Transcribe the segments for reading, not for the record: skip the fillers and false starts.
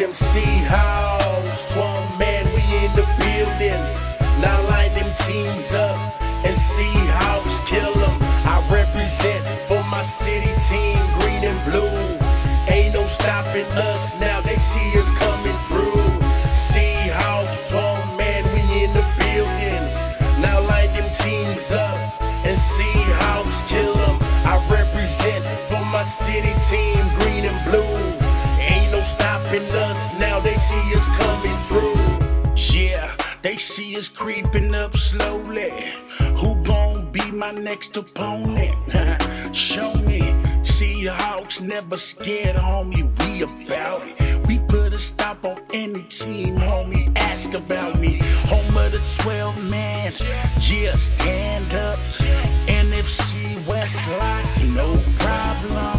them Seahawks, 12 man, we in the building. Now line them teams up and Seahawks kill them. I represent for my city team, green and blue. Ain't no stopping us now, they see us coming through. Seahawks, 12 man, we in the building. Now line them teams up and Seahawks kill them. I represent for my city team, green and blue. Ain't no stopping us now, they see us coming through. Yeah, they see us creeping up slowly. Who gon' be my next opponent? Show me. Seahawks never scared, homie, we about it. We put a stop on any team, homie, ask about me. Home of the 12 man, yeah, stand up. NFC West like no problem.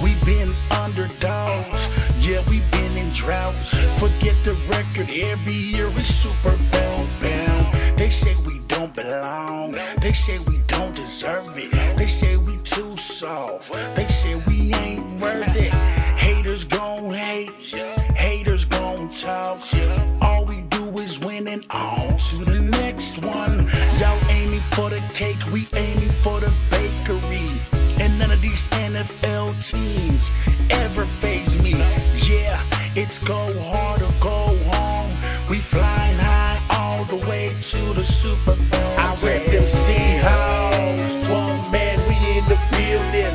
We been underdogs, yeah, we been in drought. Forget the record, every year we Super Bowl bound. They say we don't belong, they say we don't deserve it. They say we too soft, they say we ain't worth it. Haters gon' hate, haters gon' talk. All we do is win and on to the next one. Y'all aiming for the cake, we aiming for the bakery. And none of these NFL teams ever faze me. Yeah, it's go hard or go home. We flying high all the way to the Super Bowl. I rep them Seahawks, 12 man, we in the building.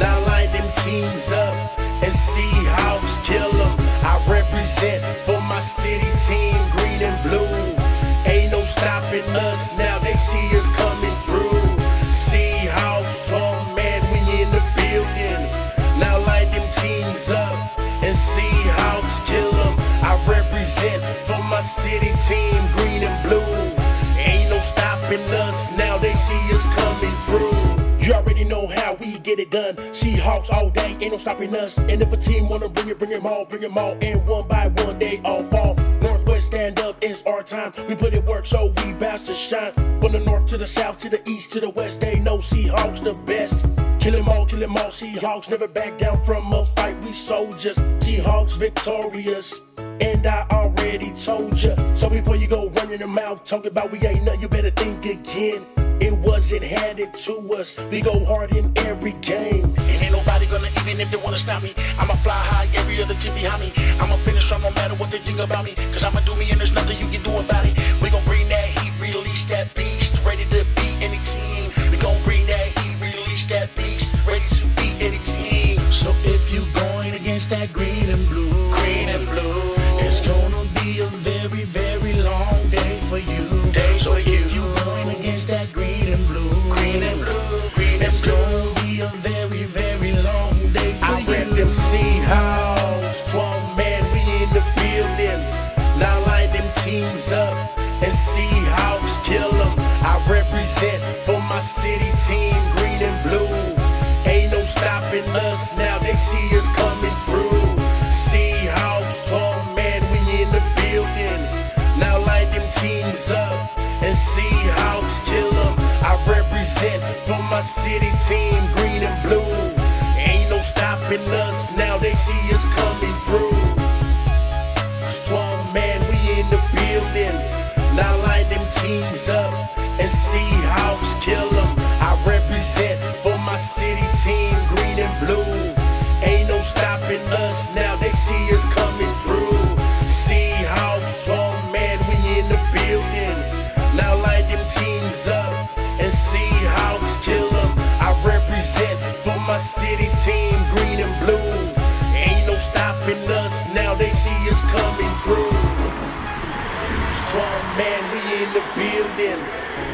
Now line them teams up and Seahawks kill them. I represent for my city team, green and blue. Ain't no stopping us now, they see us coming through. Seahawks, 12 man, we in the building. Now line them teams up and Seahawks kill them. I represent for my city team, green and blue. Ain't no stopping us now, they see us coming through. You already know how we get it done. Seahawks all day, ain't no stopping us. And if a team wanna bring them all. And one by one they all fall. Northwest stand up, it's our time. We put it work so we bout to shine. From the north to the south, to the east, to the west, they know Seahawks the best. Kill 'em all, Seahawks never back down from a fight, we soldiers. Seahawks victorious, and I already told ya. So before you go running your mouth, talking about we ain't nothing, you better think again. It wasn't handed to us, we go hard in every game. And ain't nobody gonna, even if they wanna stop me, I'ma fly high, every other team behind me. I'ma finish strong no matter what they think about me, cause I'ma do me and there's nothing you can do about it. We gon' bring that heat, release that beast, ready to beat any team. We gon' bring that heat, release that beast, ready to beat any team. So if you going against that green and blue, it's gonna be a very, very long day for you. So if you going against that green and blue, it's gonna be a very, very long day for you. I rep them Seahawks, 12 man, we in the building. Now line them teams up and Seahawks kill them. I represent for my city team, green and blue. Ain't no stopping us now, they see us coming through. Seahawks, 12 man, we in the building. Now line them teams up and Seahawks kill them. I represent for my city team, green and blue. Ain't no stopping us now, they see us coming through. 12 man, we in the building. Now line them teams up and Seahawks kill them. I represent for my city team, green and blue. Ain't no stopping us now, they see us coming through. Seahawks, 12 man, we in the building. Now line them teams up and Seahawks kill them. I represent for my city team, green and blue. Ain't no stopping us now, they see us coming through. 12 man, we in the building.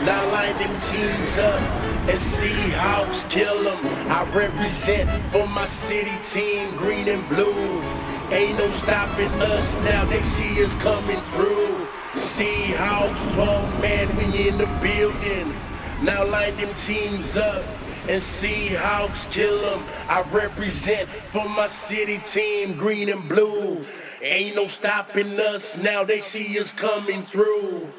Now line them teams up and Seahawks kill them. I represent for my city team, green and blue. Ain't no stopping us now, they see us coming through. Seahawks, 12 man, we in the building. Now line them teams up and Seahawks kill them. I represent for my city team, green and blue. Ain't no stopping us now, they see us coming through.